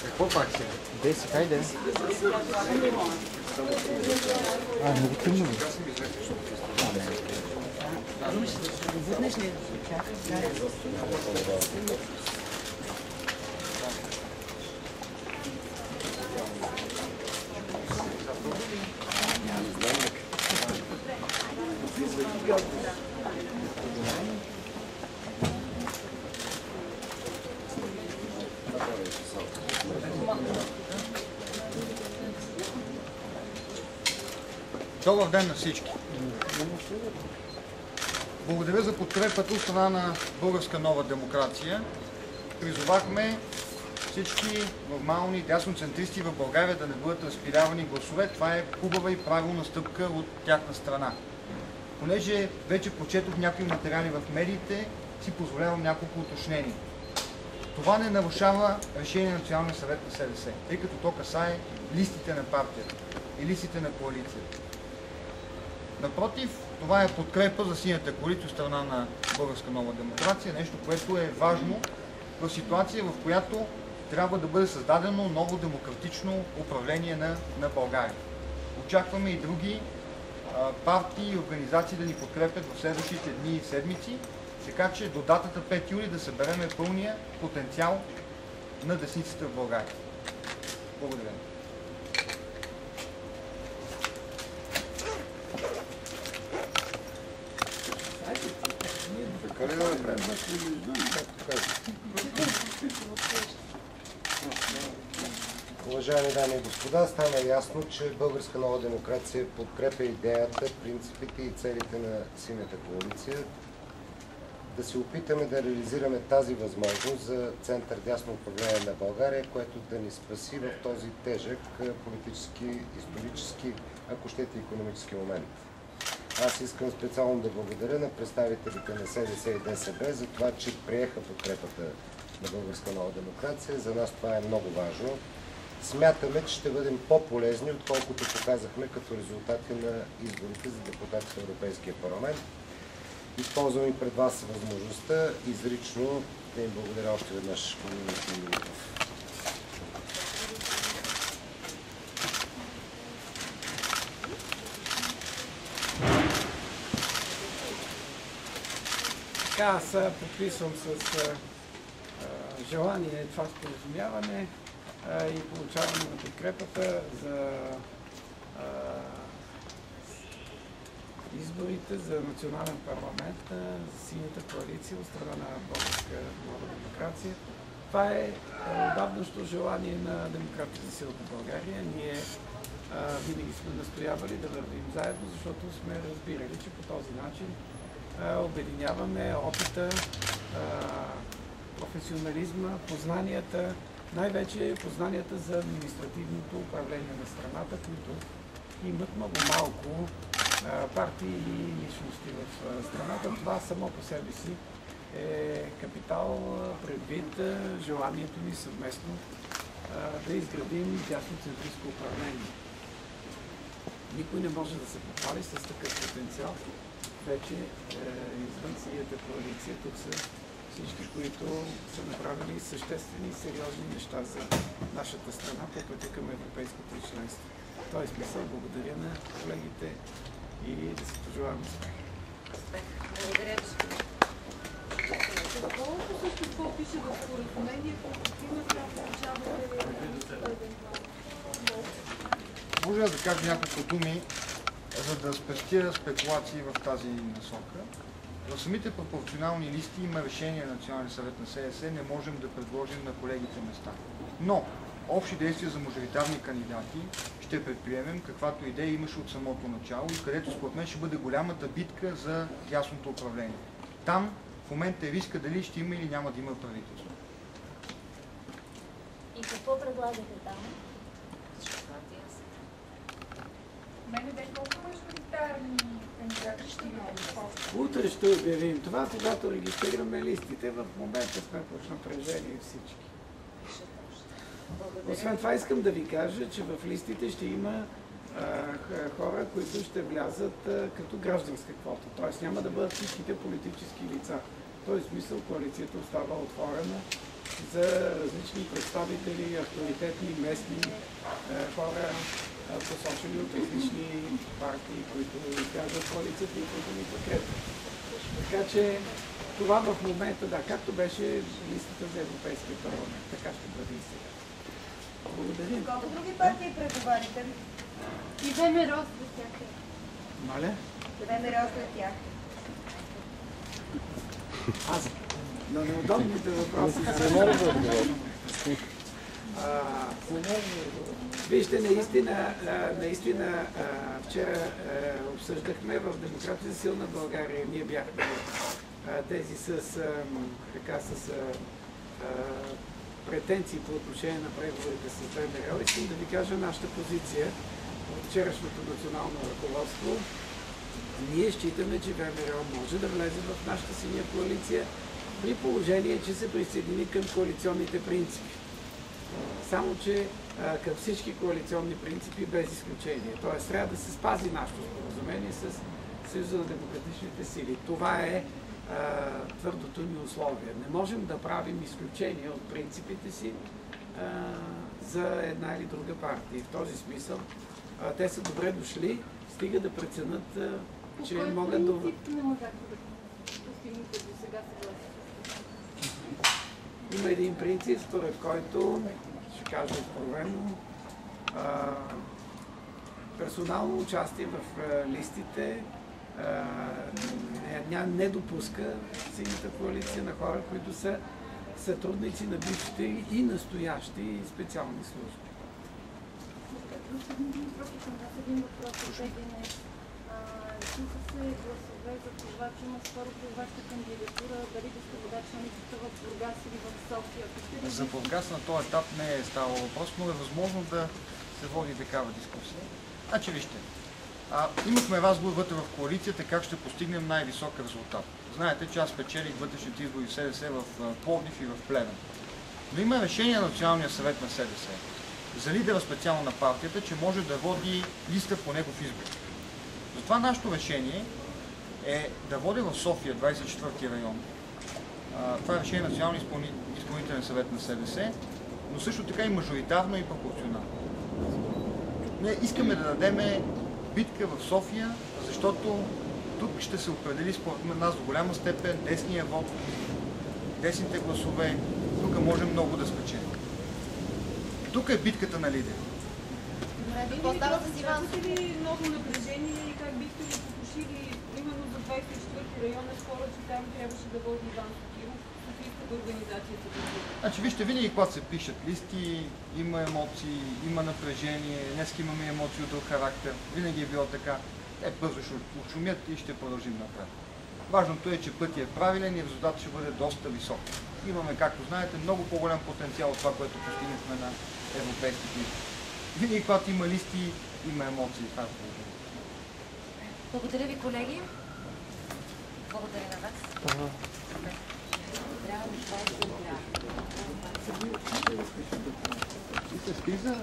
Какво пак сега? Де си, хайде. Много трудно. Изведнъж ли чакай? Добър ден на всички! Благодаря за подкрепата от страна на Българска нова демокрация. Призовахме всички нормални дясноцентристи в България да не бъдат разпилявани гласове. Това е хубава и правилна стъпка от тяхна страна. Понеже вече прочетох някои материали в медиите, си позволявам няколко уточнения. Това не нарушава решение на Националния съвет на СДС, тъй като то касае листите на партията и листите на коалицията. Напротив, това е подкрепа за синята коалиция от страна на Българска нова демокрация, нещо, което е важно в ситуация, в която трябва да бъде създадено ново демократично управление на България. Очакваме и други партии и организации да ни подкрепят в следващите дни и седмици, така че до датата 5 юли да събереме пълния потенциал на десницата в България. Благодаря. Уважаеми дами и господа, стана ясно, че Българска нова демокрация подкрепя идеята, принципите и целите на синята коалиция. Да се опитаме да реализираме тази възможност за център-дясно управление на България, което да ни спаси в този тежък политически, исторически, ако щете, икономически момент. Аз искам специално да благодаря на представителите на СДС и ДСБ за това, че приеха подкрепата на Българска нова демокрация. За нас това е много важно. Смятаме, че ще бъдем по-полезни, отколкото показахме като резултати на изборите за депутати в Европейския парламент. Използвам и пред вас възможността изрично да им благодаря още веднъж. Аз подписвам с желание това споразумяване и получаване на подкрепата за изборите за национален парламент за синята коалиция от страна на Българска нова демокрация. Това е отдавнащо желание на Демократите за силата България. Ние винаги сме настоявали да вървим заедно, защото сме разбирали, че по този начин обединяваме опита, професионализма, познанията, най-вече познанията за административното управление на страната, които имат много малко партии и личности в страната. Това само по себе си е капитал предвид желанието ни съвместно да изградим дясноцентристко управление. Никой не може да се похвали с такъв потенциал. Вече извън синята коалиция, тук са всички, които са направили съществени и сериозни неща за нашата страна по пътя към европейското членство. В този смисъл благодаря на колегите и да си пожелавам успех. Благодаря, господин. Доколко също какво пише в споразумението, какви места получавате? Може да кажа няколко думи, за да спестя спекулации в тази насока. В самите пропорционални листи има решение на Националния съвет на СДС, не можем да предложим на колегите места. Но общи действия за мажоритарни кандидати ще предприемем, каквато идея имаше от самото начало и където според мен ще бъде голямата битка за ясното управление. Там в момента е риска дали ще има или няма да има правителство. И какво предлагате там? Мене бе колко мажоритарни кандидати ще има? Утре ще обявим това, когато регистрираме листите. В момента сме в напрежение всички. Освен това искам да ви кажа, че в листите ще има хора, които ще влязат като гражданска квота. Т.е. няма да бъдат всичките политически лица. В този смисъл коалицията остава отворена за различни представители, авторитетни, местни хора, посочени от различни партии, които изграждат коалицията и които ни подкрепят. Така че това в момента, да, както беше листата за Европейския парламент, така ще бъде и сега. Благодаря. Колко други партии преговарите? И ВМРО след тях. Моля? ВМРО след тях. Аз на неудобните въпроси. Вижте, наистина вчера обсъждахме в Демокрация за силна България. Ние бяхме тези с претенции по отношение на преговорите с ВМРО. Искам да ви кажа нашата позиция от вчерашното национално ръководство. Ние считаме, че ВМРО може да влезе в нашата синя коалиция при положение, че се присъедини към коалиционните принципи. Само, че към всички коалиционни принципи без изключение. Тоест, трябва да се спази нашето споразумение с Съюза на демократичните сили. Това е твърдото ни условие. Не можем да правим изключение от принципите си за една или друга партия. В този смисъл те са добре дошли, стига да преценят, че могат да... Не можете да постигнете до сега съгласие. Има един принцип, според който, ще кажа откровено, персонално участие в листите не допуска синята коалиция на хора, които са сътрудници на бившите и настоящи специални служби. Един въпрос от ЕГН. Чуха се гласове за това, че има спор по вашата кандидатура, дали да сте водач на листата в Бургас или в София. За Бургас на този етап не е ставало въпрос, но е възможно да се води такава дискусия. Значи вижте, имахме разговор вътре в коалицията как ще постигнем най-висок резултат. Знаете, че аз печелих вътрешните избори в СДС в Пловдив и в Плевен. Но има решение на Националния съвет на СДС за лидера специално на партията, че може да води листа по негов избор. Затова нашето решение е да води в София, 24-ти район. Това е решение на Националния изпълнителен съвет на СДС, но също така и мажоритарно и пропорционално. Ние искаме да дадем битка в София, защото тук ще се определи според нас до голяма степен десния вод, десните гласове. Тук можем много да спечелим. Тук е битката на лидери. Чувствате ли ново напрежение и как бихте ли потушили именно за 24-ти район е спора, че там трябваше да води Иван Сотиров? Какви организацията? Значи вижте, винаги когато се пишат листи, има емоции, има напрежение, днес имаме емоции от друг характер, винаги е било така. Те бързо ще отшумят и ще продължим напред. Важното е, че пътят е правилен и резултатът ще бъде доста висок. Имаме, както знаете, много по-голям потенциал от това, което постигнахме на европейските избори. Винаги, когато има листи, има емоции. Благодаря ви, колеги. Благодаря на вас. Трябва да това е